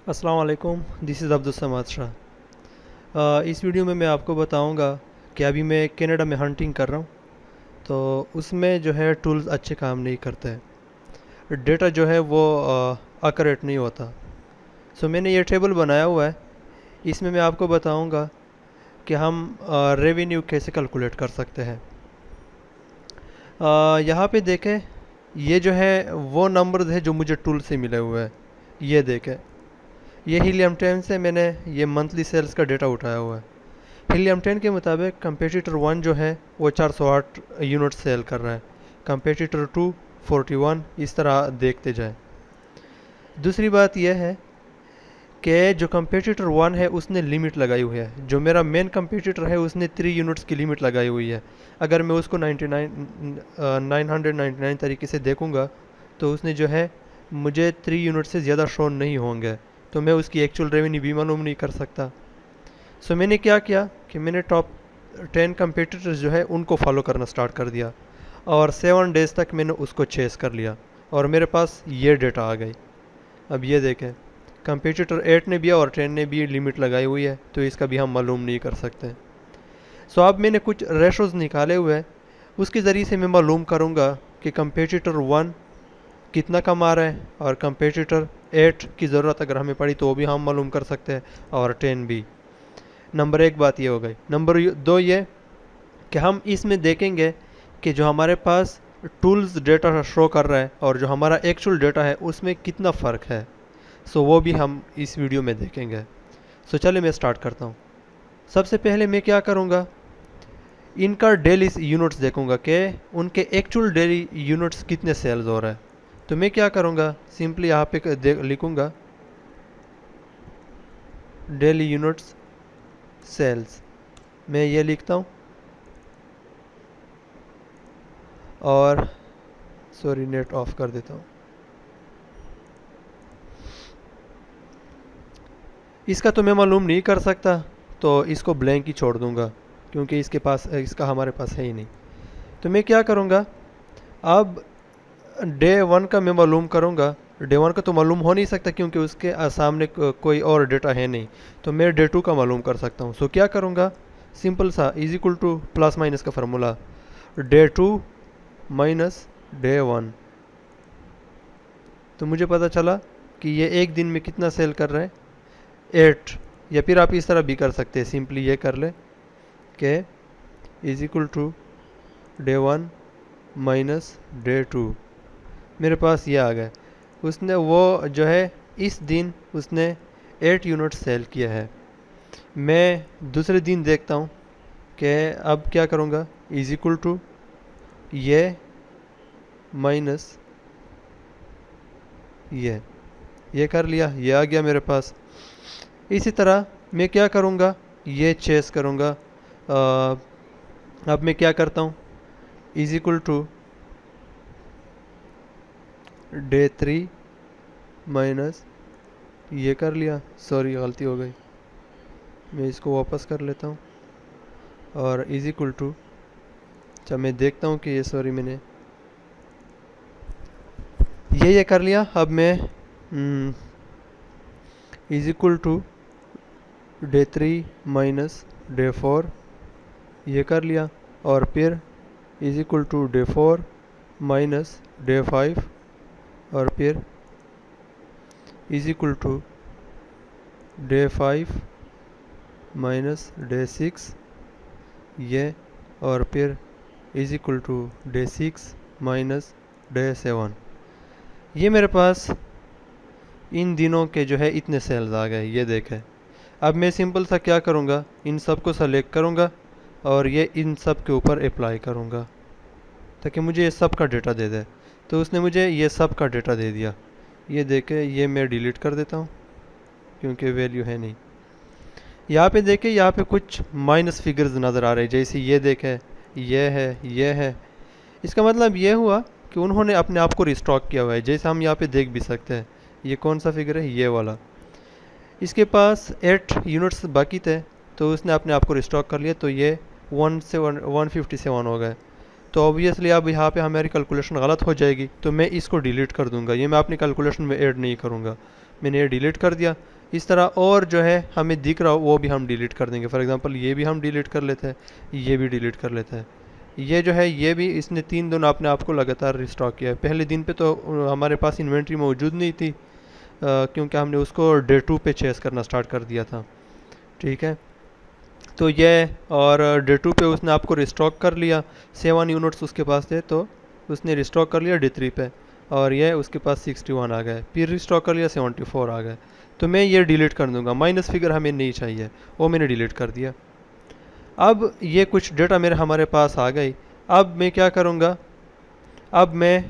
अस्सलाम वालेकुम, this is Abdul समाद शाह। इस वीडियो में मैं आपको बताऊंगा कि अभी मैं कनाडा में हंटिंग कर रहा हूँ। तो उसमें जो है टूल्स अच्छे काम नहीं करते हैं, डेटा जो है वो एक्यूरेट नहीं होता। सो मैंने ये टेबल बनाया हुआ है। इसमें मैं आपको बताऊंगा कि हम रेवेन्यू कैसे कैलकुलेट कर सकते हैं। यहाँ पे देखें, ये जो है वो नंबर है जो मुझे टूल से मिले हुए हैं। ये देखें, ये हीलियम 10 से मैंने ये मंथली सेल्स का डेटा उठाया हुआ है। हीलियम 10 के मुताबिक कंपेटिटर 1 जो है वो 408 यूनिट सेल कर रहा है, कंपेटिटर 2 41, इस तरह देखते जाए। दूसरी बात यह है कि जो कंपेटिटर 1 है उसने लिमिट लगाई हुई है। जो मेरा मेन कंपेटिटर है उसने 3 यूनिट्स की लिमिट लगाई हुई है। अगर मैं उसको 999 तरीके से देखूंगा तो उसने जो है मुझे 3 यूनिट से ज़्यादा शो नहीं होंगे, तो मैं उसकी एक्चुअल रेवेन्यू भी मालूम नहीं कर सकता। सो मैंने क्या किया कि मैंने टॉप 10 कंपटीटर्स जो है उनको फॉलो करना स्टार्ट कर दिया और 7 डेज़ तक मैंने उसको चेस कर लिया और मेरे पास ये डेटा आ गई। अब ये देखें, कंपटीटर 8 ने भी और 10 ने भी लिमिट लगाई हुई है, तो इसका भी हम मालूम नहीं कर सकते। सो अब मैंने कुछ रेशोज़ निकाले हुए हैं, उसके ज़रिए से मैं मालूम करूँगा कि कंपटीटर 1 कितना कमा रहा है और कंपटीटर 8 की ज़रूरत अगर हमें पड़ी तो वो भी हम मालूम कर सकते हैं, और 10 भी। नंबर एक बात ये हो गई। नंबर दो ये कि हम इसमें देखेंगे कि जो हमारे पास टूल्स डेटा शो कर रहा है और जो हमारा एक्चुअल डेटा है उसमें कितना फ़र्क है। सो वो भी हम इस वीडियो में देखेंगे। सो चलिए मैं स्टार्ट करता हूँ। सबसे पहले मैं क्या करूँगा, इनका डेली यूनिट्स देखूँगा कि उनके एक्चुअल डेली यूनिट्स कितने सेल्स हो रहा है। तो मैं क्या करूँगा, सिंपली यहाँ पे लिखूँगा डेली यूनिट्स सेल्स। मैं ये लिखता हूँ और सॉरी नेट ऑफ कर देता हूँ। इसका तो मैं मालूम नहीं कर सकता, तो इसको ब्लैंक ही छोड़ दूँगा क्योंकि इसका हमारे पास है ही नहीं। तो मैं क्या करूँगा, अब डे 1 का मैं मालूम करूँगा। डे 1 का तो मालूम हो नहीं सकता क्योंकि उसके सामने कोई और डेटा है नहीं, तो मैं डे 2 का मालूम कर सकता हूँ। सो क्या करूँगा, सिंपल सा is equal two plus minus का फार्मूला, डे 2 माइनस डे 1। तो मुझे पता चला कि ये एक दिन में कितना सेल कर रहा है, 8। या फिर आप इस तरह भी कर सकते हैं, सिंपली ये कर ले कि is equal to D 1 minus D 2। मेरे पास ये आ गया। उसने वो जो है इस दिन उसने 8 यूनिट सेल किया है। मैं दूसरे दिन देखता हूँ कि अब क्या करूँगा, इज इक्वल टू ये माइनस ये कर लिया, ये आ गया मेरे पास। इसी तरह मैं क्या करूँगा, ये चेस करूँगा। अब मैं क्या करता हूँ, is equal to D 3 minus ये कर लिया, सॉरी गलती हो गई, मैं इसको वापस कर लेता हूँ और इज इक्वल टू, अच्छा मैं देखता हूँ कि ये सॉरी मैंने ये कर लिया। अब मैं is equal to D 3 minus D 4 ये कर लिया और फिर is equal to D 4 minus D 5 और फिर is equal to D 5 minus D 6 ये, और फिर is equal to D 6 minus D 7। ये मेरे पास इन दिनों के जो है इतने सेल्स आ गए, ये देखें। अब मैं सिंपल सा क्या करूँगा, इन सब को सेलेक्ट करूँगा और ये इन सब के ऊपर अप्लाई करूँगा ताकि मुझे ये सब का डेटा दे दे। तो उसने मुझे ये सब का डेटा दे दिया। ये देखें, ये मैं डिलीट कर देता हूँ क्योंकि वैल्यू है नहीं। यहाँ पे देखें, यहाँ पे कुछ माइनस फिगर्स नज़र आ रहे हैं, जैसे ये देखें, ये है। इसका मतलब ये हुआ कि उन्होंने अपने आप को रिस्टॉक किया हुआ है, जैसे हम यहाँ पे देख भी सकते हैं। ये कौन सा फिगर है, ये वाला। इसके पास 8 यूनिट्स बाकी थे तो उसने अपने आप को रिस्टॉक कर लिया, तो ये 157 हो गए। तो ऑब्वियसली अब यहाँ पे हमारी कैलकुलेशन गलत हो जाएगी, तो मैं इसको डिलीट कर दूंगा। ये मैं अपनी कैलकुलेशन में ऐड नहीं करूँगा, मैंने ये डिलीट कर दिया। इस तरह और जो है हमें दिख रहा हो वो भी हम डिलीट कर देंगे। फॉर एग्जांपल ये भी हम डिलीट कर लेते हैं, ये भी डिलीट कर लेते हैं। ये जो है ये भी इसने 3 दिन अपने आप को लगातार रिस्टॉक किया है। पहले दिन पे तो हमारे पास इन्वेंट्री मौजूद नहीं थी, क्योंकि हमने उसको डे 2 पे चेस करना स्टार्ट कर दिया था। ठीक है, तो ये और डे 2 पे उसने आपको रिस्टॉक कर लिया। 7 यूनिट्स उसके पास थे तो उसने रिस्टॉक कर लिया डे 3 पे, और ये उसके पास 61 आ गए। फिर रिस्टॉक कर लिया 74 आ गए। तो मैं ये डिलीट कर दूंगा, माइनस फिगर हमें नहीं चाहिए, वो मैंने डिलीट कर दिया। अब ये कुछ डेटा मेरे हमारे पास आ गई। अब मैं क्या करूँगा, अब मैं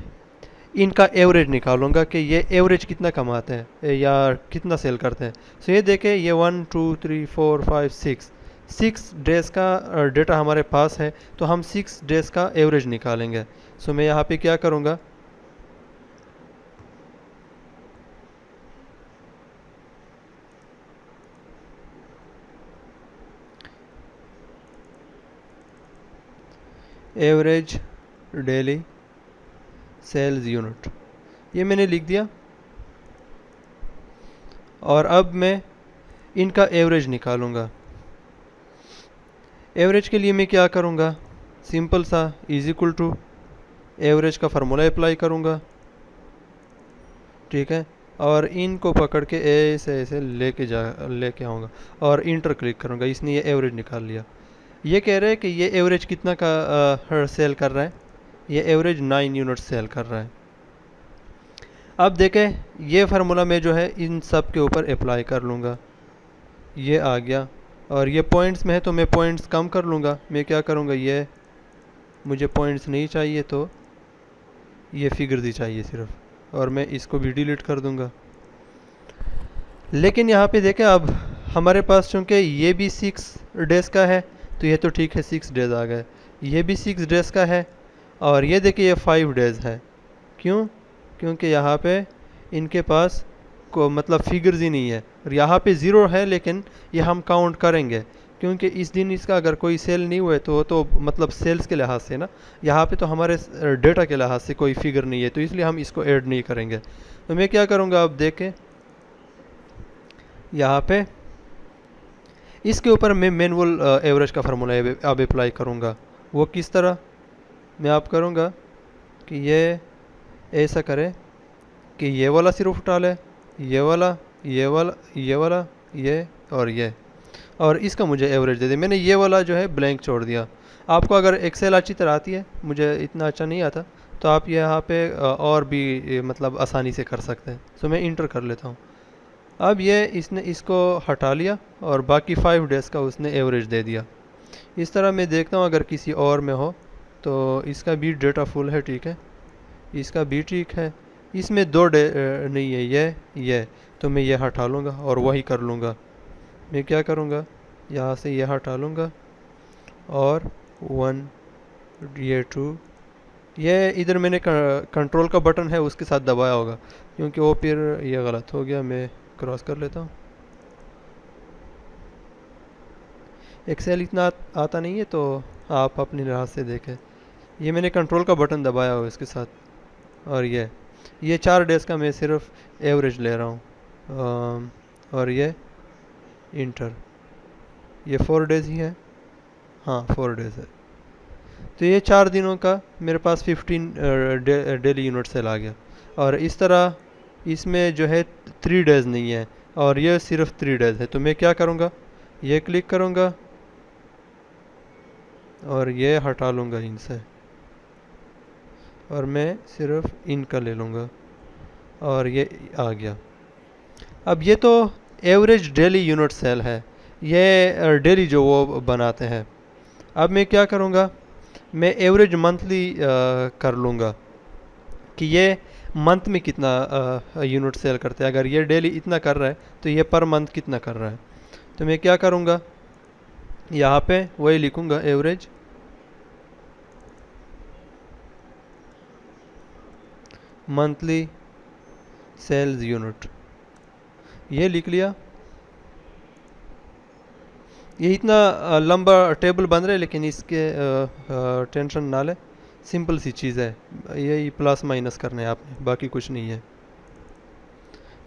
इनका एवरेज निकालूंगा कि ये एवरेज कितना कमाते हैं या कितना सेल करते हैं। सो ये देखें, ये 1 2 3 4 5 6 डेज़ का डेटा हमारे पास है, तो हम 6 डेज़ का एवरेज निकालेंगे। सो मैं यहाँ पे क्या करूँगा, एवरेज डेली सेल्स यूनिट, ये मैंने लिख दिया। और अब मैं इनका एवरेज निकालूंगा। एवरेज के लिए मैं क्या करूंगा, सिंपल सा इज इक्वल टू एवरेज का फार्मूला अप्लाई करूंगा। ठीक है, और इनको पकड़ के ऐसे ऐसे लेके आऊँगा और इंटर क्लिक करूँगा। इसने ये एवरेज निकाल लिया। ये कह रहे हैं कि ये एवरेज कितना का सेल कर रहा है, ये एवरेज 9 यूनिट सेल कर रहा है। अब देखें, ये फार्मूला मैं जो है इन सब के ऊपर अप्लाई कर लूँगा। ये आ गया, और ये पॉइंट्स में है तो मैं पॉइंट्स कम कर लूँगा। मैं क्या करूँगा, ये मुझे पॉइंट्स नहीं चाहिए तो ये फिगर दी चाहिए सिर्फ, और मैं इसको भी डिलीट कर दूँगा। लेकिन यहाँ पे देखें, अब हमारे पास चूँकि ये भी 6 डेज़ का है तो ये तो ठीक है, 6 डेज़ आ गए। ये भी 6 डेज़ का है, और ये देखिए ये 5 डेज़ है। क्यों? क्योंकि यहाँ पे इनके पास को मतलब फिगर्स ही नहीं है, और यहाँ पे ज़ीरो है, लेकिन ये हम काउंट करेंगे क्योंकि इस दिन इसका अगर कोई सेल नहीं हुए तो मतलब सेल्स के लिहाज से ना, यहाँ पे तो हमारे डेटा के लिहाज से कोई फिगर नहीं है, तो इसलिए हम इसको ऐड नहीं करेंगे। तो मैं क्या करूँगा, अब देखें यहाँ पे इसके ऊपर मैं मैनुअल एवरेज का फार्मूला अब अप्लाई करूँगा। वो किस तरह मैं आप करूँगा कि ये ऐसा करें कि ये वाला सिर्फ उठा ले, ये वाला, ये वाला, ये वाला, ये और ये, और इसका मुझे एवरेज दे दे। मैंने ये वाला जो है ब्लैंक छोड़ दिया। आपको अगर एक्सेल अच्छी तरह आती है, मुझे इतना अच्छा नहीं आता, तो आप यहाँ पे और भी मतलब आसानी से कर सकते हैं। सो मैं इंटर कर लेता हूँ। अब ये इसने इसको हटा लिया और बाकी 5 डेज़ का उसने एवरेज दे दिया। इस तरह मैं देखता हूँ अगर किसी और में हो तो इसका भी डेटा फुल है, ठीक है, इसका भी ठीक है, इसमें 2 डे नहीं है, ये तो मैं ये हटा लूँगा और वही कर लूँगा। मैं क्या करूँगा, यहाँ से ये हटा लूँगा और 1 ये 2, ये इधर मैंने कंट्रोल का बटन है उसके साथ दबाया होगा, क्योंकि वो फिर ये गलत हो गया। मैं क्रॉस कर लेता हूँ। एक्सेल इतना आता नहीं है तो आप अपनी राह से देखें। ये मैंने कंट्रोल का बटन दबाया हुआ इसके साथ, और ये 4 डेज़ का मैं सिर्फ एवरेज ले रहा हूँ, और ये इंटर, ये 4 डेज़ ही है, हाँ 4 डेज़ है। तो ये 4 दिनों का मेरे पास 15 डेली यूनिट सेल आ गया। और इस तरह इसमें जो है 3 डेज़ नहीं है, और ये सिर्फ 3 डेज़ है। तो मैं क्या करूँगा, ये क्लिक करूँगा और ये हटा लूँगा इनसे, और मैं सिर्फ इनका ले लूँगा, और ये आ गया। अब ये तो एवरेज डेली यूनिट सेल है, ये डेली जो वो बनाते हैं। अब मैं क्या करूँगा, मैं एवरेज मंथली कर लूँगा कि ये मंथ में कितना यूनिट सेल करते हैं। अगर ये डेली इतना कर रहा है तो ये पर मंथ कितना कर रहा है। तो मैं क्या करूँगा, यहाँ पे वही लिखूँगा, एवरेज मंथली सेल्स यूनिट, ये लिख लिया। ये इतना लंबा टेबल बन रहा है, लेकिन इसके टेंशन ना ले, सिंपल सी चीज़ है, यही प्लस माइनस करना है आपने, बाकी कुछ नहीं है।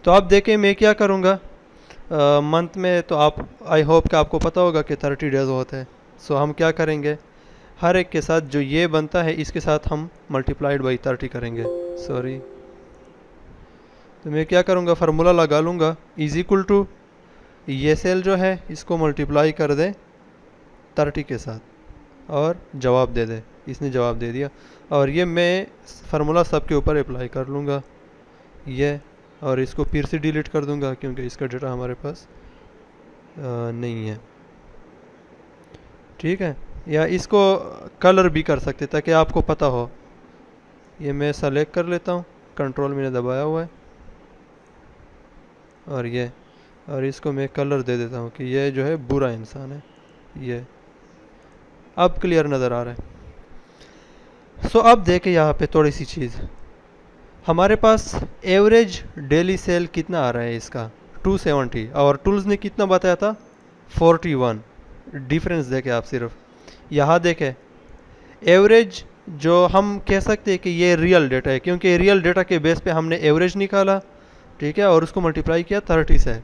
तो आप देखें मैं क्या करूँगा, मंथ में तो आप आई होप कि आपको पता होगा कि 30 डेज़ होते हैं। सो हम क्या करेंगे, हर एक के साथ जो ये बनता है इसके साथ हम मल्टीप्लाइड बाई 30 करेंगे। सॉरी, तो मैं क्या करूँगा, फार्मूला लगा लूँगा, इज इक्वल टू ये सेल जो है इसको मल्टीप्लाई कर दे 30 के साथ और जवाब दे दे। इसने जवाब दे दिया और ये मैं फार्मूला सब के ऊपर अप्लाई कर लूँगा ये, और इसको फिर से डिलीट कर दूँगा क्योंकि इसका डेटा हमारे पास नहीं है। ठीक है, या इसको कलर भी कर सकते ताकि आपको पता हो। ये मैं सेलेक्ट कर लेता हूँ, कंट्रोल मैंने दबाया हुआ है और ये, और इसको मैं कलर दे देता हूँ कि ये जो है बुरा इंसान है। ये अब क्लियर नज़र आ रहा है। सो अब देखें यहाँ पे थोड़ी सी चीज़, हमारे पास एवरेज डेली सेल कितना आ रहा है इसका 270 और टूल्स ने कितना बताया था 41। डिफरेंस देखें आप, सिर्फ यहाँ देखें एवरेज जो हम कह सकते हैं कि ये रियल डेटा है क्योंकि रियल डेटा के बेस पे हमने एवरेज निकाला, ठीक है, और उसको मल्टीप्लाई किया 30 से।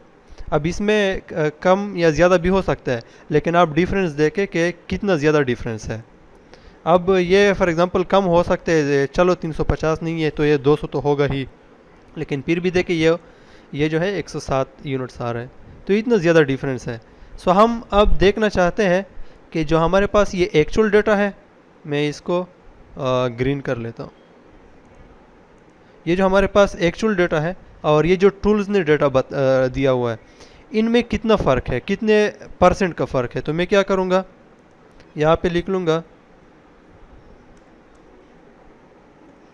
अब इसमें कम या ज़्यादा भी हो सकता है, लेकिन आप डिफरेंस देखें कि कितना ज़्यादा डिफरेंस है। अब ये फॉर एग्ज़ाम्पल कम हो सकते हैं, चलो 350 नहीं है तो ये 200 तो होगा ही, लेकिन फिर भी देखें ये जो है 107 यूनिट्स आ रहा है, तो इतना ज़्यादा डिफरेंस है। सो हम अब देखना चाहते हैं कि जो हमारे पास ये एक्चुअल डेटा है, मैं इसको ग्रीन कर लेता हूँ। ये जो हमारे पास एक्चुअल डेटा है और ये जो टूल्स ने डेटा दिया हुआ है, इनमें कितना फ़र्क है, कितने % का फ़र्क है। तो मैं क्या करूँगा, यहाँ पे लिख लूँगा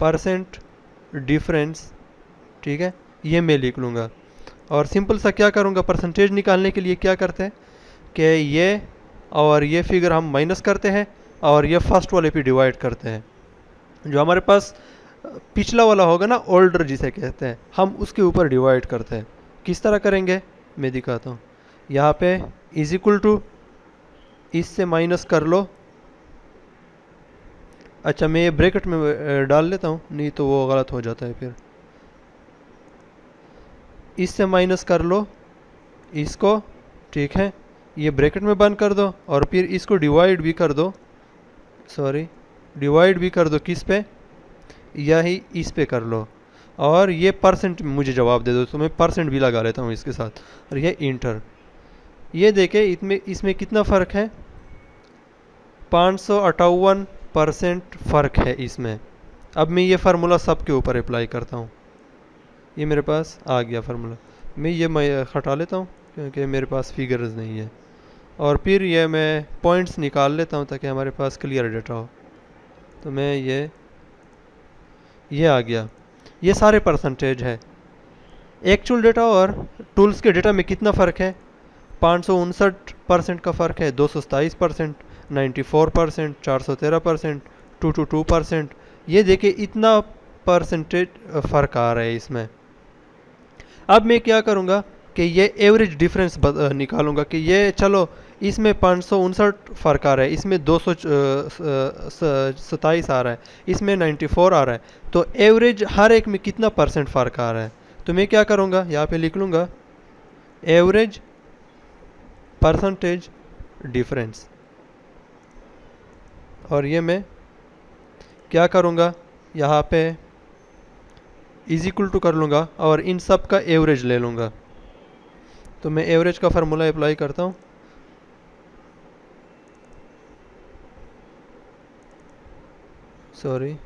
% डिफरेंस, ठीक है, ये मैं लिख लूँगा और सिंपल सा क्या करूँगा, परसेंटेज निकालने के लिए क्या करते हैं कि ये और ये फिगर हम माइनस करते हैं और ये फर्स्ट वाले पे डिवाइड करते हैं। जो हमारे पास पिछला वाला होगा ना, ओल्डर जिसे कहते हैं, हम उसके ऊपर डिवाइड करते हैं। किस तरह करेंगे मैं दिखाता हूँ। यहाँ पे इज इक्वल टू, इससे माइनस कर लो। अच्छा, मैं ये ब्रैकेट में डाल लेता हूँ, नहीं तो वो गलत हो जाता है फिर। इससे माइनस कर लो इसको, ठीक है, ये ब्रैकेट में बंद कर दो और फिर इसको डिवाइड भी कर दो। सॉरी, डिवाइड भी कर दो किस पे, यही इस पे कर लो और ये % मुझे जवाब दे दो, तो मैं % भी लगा लेता हूँ इसके साथ और ये इंटर। ये देखें इसमें कितना फ़र्क है, 558% फ़र्क है इसमें। अब मैं ये फार्मूला सब के ऊपर अप्लाई करता हूँ। ये मेरे पास आ गया फार्मूला, मैं हटा लेता हूँ क्योंकि मेरे पास फिगर्स नहीं है, और फिर ये मैं पॉइंट्स निकाल लेता हूँ ताकि हमारे पास क्लियर डेटा हो। तो मैं ये आ गया, ये सारे परसेंटेज है। एक्चुअल डेटा और टूल्स के डेटा में कितना फ़र्क है, 559% का फ़र्क है, 227%, 94%, 413%, 222%। ये देखिए इतना परसेंटेज फ़र्क आ रहा है इसमें। अब मैं क्या करूँगा कि ये एवरेज डिफरेंस निकालूंगा कि ये चलो इसमें 559 फ़र्क आ रहा है, इसमें 227 आ रहा है, इसमें 94 आ रहा है, तो एवरेज हर एक में कितना % फ़र्क आ रहा है। तो मैं क्या करूँगा, यहाँ पे लिख लूँगा एवरेज % डिफरेंस, और ये मैं क्या करूँगा, यहाँ पे इज इक्वल टू कर लूँगा और इन सब का एवरेज ले लूँगा। तो मैं एवरेज का फार्मूला अप्लाई करता हूँ। सॉरी,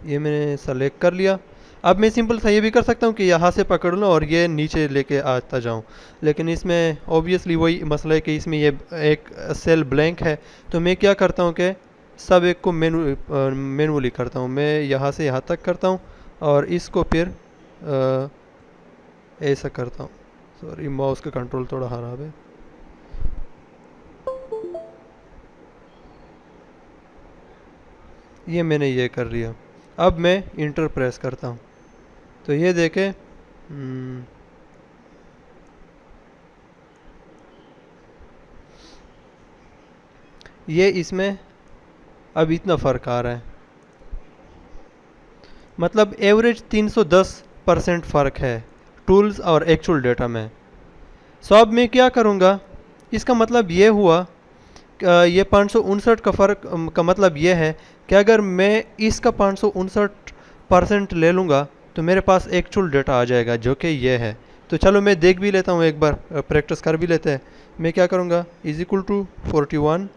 ये मैंने सेलेक्ट कर लिया। अब मैं सिंपल सा ये भी कर सकता हूँ कि यहाँ से पकड़ लूँ और ये नीचे लेके आता जाऊँ, लेकिन इसमें ऑब्वियसली वही मसला है कि इसमें ये एक सेल ब्लैंक है। तो मैं क्या करता हूँ कि सब एक को मैनुअली करता हूँ। मैं यहाँ से यहाँ तक करता हूँ और इसको फिर ऐसा करता हूँ। सॉरी, माउस का कंट्रोल थोड़ा खराब है। ये मैंने ये कर लिया। अब मैं इंटर प्रेस करता हूँ तो ये देखें ये इसमें अब इतना फ़र्क आ रहा है। मतलब एवरेज 310% फ़र्क है टूल्स और एक्चुअल डेटा में। सो अब मैं क्या करूँगा, इसका मतलब ये हुआ ये 559 का फ़र्क का मतलब ये है कि अगर मैं इसका 559% ले लूँगा तो मेरे पास एक्चुअल डेटा आ जाएगा जो कि ये है। तो चलो मैं देख भी लेता हूँ, एक बार प्रैक्टिस कर भी लेते हैं। मैं क्या करूँगा, is equal to 41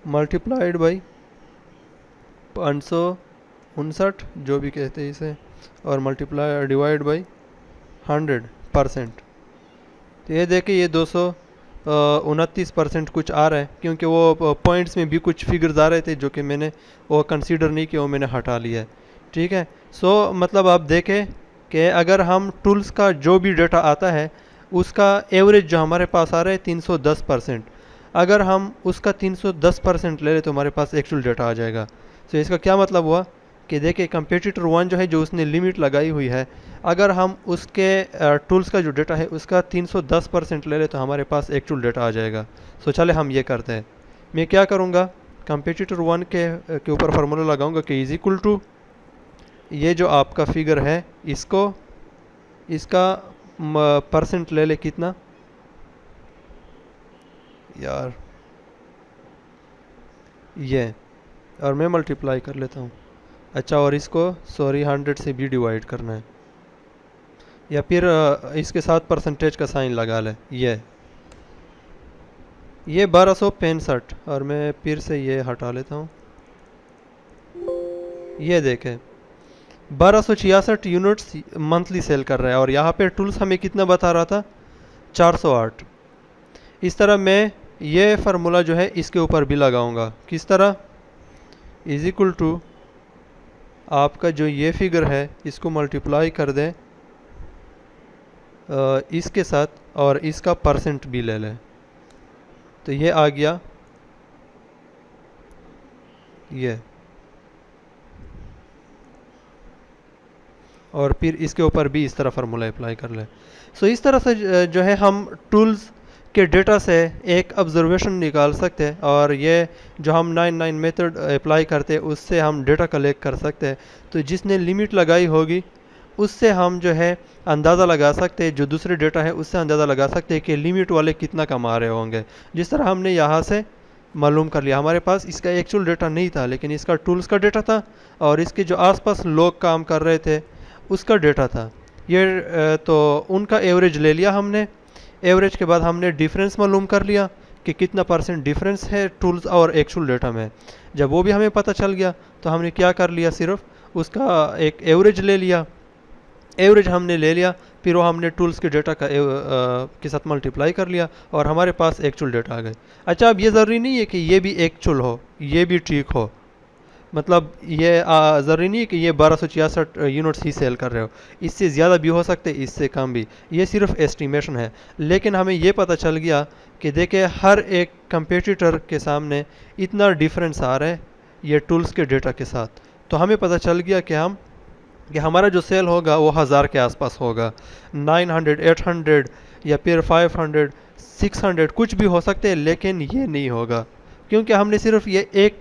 multiplied by 559 जो भी कहते हैं इसे, और मल्टीप्लाई डिवाइड बाई 100%। तो ये देखिए ये 229% कुछ आ रहा है, क्योंकि वो पॉइंट्स में भी कुछ फिगर्स आ रहे थे जो कि मैंने वो कंसीडर नहीं किया, वो मैंने हटा लिया है। ठीक है। सो मतलब आप देखें कि अगर हम टूल्स का जो भी डेटा आता है उसका एवरेज जो हमारे पास आ रहा है 310%, अगर हम उसका 310% ले लें तो हमारे पास एक्चुअल डेटा आ जाएगा। तो इसका क्या मतलब हुआ कि देखिए कंपेटिटर 1 जो है, जो उसने लिमिट लगाई हुई है, अगर हम उसके टूल्स का जो डेटा है उसका 310% ले लें तो हमारे पास एक्चुअल डेटा आ जाएगा। सो चले हम ये करते हैं। मैं क्या करूँगा, कंपेटिटर 1 के ऊपर फार्मूला लगाऊंगा कि इज इक्वल टू ये जो आपका फिगर है इसको, इसका परसेंट ले ले कितना यार, ये, और मैं मल्टीप्लाई कर लेता हूँ। अच्छा, और इसको सॉरी 100 से भी डिवाइड करना है, या फिर इसके साथ परसेंटेज का साइन लगा ले। ये 1265, और मैं फिर से ये हटा लेता हूँ। ये देखें 1266 यूनिट्स मंथली सेल कर रहा है, और यहाँ पे टूल्स हमें कितना बता रहा था, 408। इस तरह मैं ये फार्मूला जो है इसके ऊपर भी लगाऊंगा। किस तरह, इज इक्वल टू आपका जो ये फिगर है इसको मल्टीप्लाई कर दें इसके साथ, और इसका परसेंट भी ले लें, तो ये आ गया ये, और फिर इसके ऊपर भी इस तरह फार्मूला अप्लाई कर लें। सो इस तरह से जो है हम टूल्स के डेटा से एक ऑब्जर्वेशन निकाल सकते हैं, और ये जो हम 99 मेथड अप्लाई करते हैं उससे हम डेटा कलेक्ट कर सकते हैं। तो जिसने लिमिट लगाई होगी उससे हम जो है अंदाज़ा लगा सकते हैं, जो दूसरे डेटा है उससे अंदाज़ा लगा सकते हैं कि लिमिट वाले कितना कमा रहे होंगे। जिस तरह हमने यहाँ से मालूम कर लिया, हमारे पास इसका एक्चुअल डेटा नहीं था लेकिन इसका टूल्स का डेटा था, और इसके जो आसपास लोग काम कर रहे थे उसका डेटा था ये। तो उनका एवरेज ले लिया हमने। एवरेज के बाद हमने डिफरेंस मालूम कर लिया कि कितना परसेंट डिफरेंस है टूल्स और एक्चुअल डेटा में। जब वो भी हमें पता चल गया तो हमने क्या कर लिया, सिर्फ उसका एक एवरेज ले लिया। एवरेज हमने ले लिया, फिर वो हमने टूल्स के डेटा के साथ मल्टीप्लाई कर लिया, और हमारे पास एक्चुअल डेटा आ गए। अच्छा, अब ये ज़रूरी नहीं है कि ये भी एक्चुअल हो, ये भी ठीक हो, मतलब ये ज़रूरी नहीं है कि ये 1266 यूनिट्स ही सेल कर रहे हो, इससे ज़्यादा भी हो सकते, इससे कम भी। ये सिर्फ एस्टिमेशन है, लेकिन हमें ये पता चल गया कि देखिए हर एक कंपेटिटर के सामने इतना डिफरेंस आ रहा है ये टूल्स के डेटा के साथ। तो हमें पता चल गया कि हमारा जो सेल होगा वो 1000 के आसपास होगा, 900, 800 या फिर 500, 600 कुछ भी हो सकते हैं, लेकिन ये नहीं होगा, क्योंकि हमने सिर्फ ये एक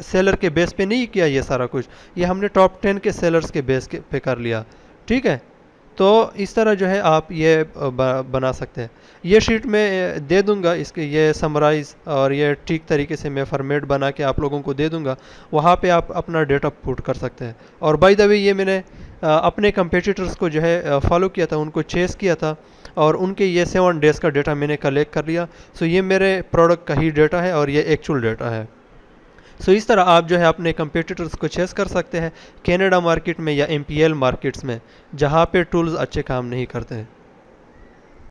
सेलर के बेस पे नहीं किया ये सारा कुछ, ये हमने टॉप 10 के सेलर्स के बेस पे कर लिया। ठीक है, तो इस तरह जो है आप ये बना सकते हैं। ये शीट में दे दूंगा, इसके ये समराइज़ और ये ठीक तरीके से मैं फॉर्मेट बना के आप लोगों को दे दूंगा, वहाँ पे आप अपना डेटा पुट कर सकते हैं। और बाय द वे ये मैंने अपने कंपेटिटर्स को जो है फॉलो किया था, उनको चेस किया था, और उनके ये 7 डेज़ का डेटा मैंने कलेक्ट कर लिया। सो ये मेरे प्रोडक्ट का ही डेटा है और ये एक्चुअल डेटा है। सो इस तरह आप जो है अपने कंपेटिटर्स को चेस कर सकते हैं कनाडा मार्केट में या MPL मार्केट्स में, जहाँ पे टूल्स अच्छे काम नहीं करते हैं।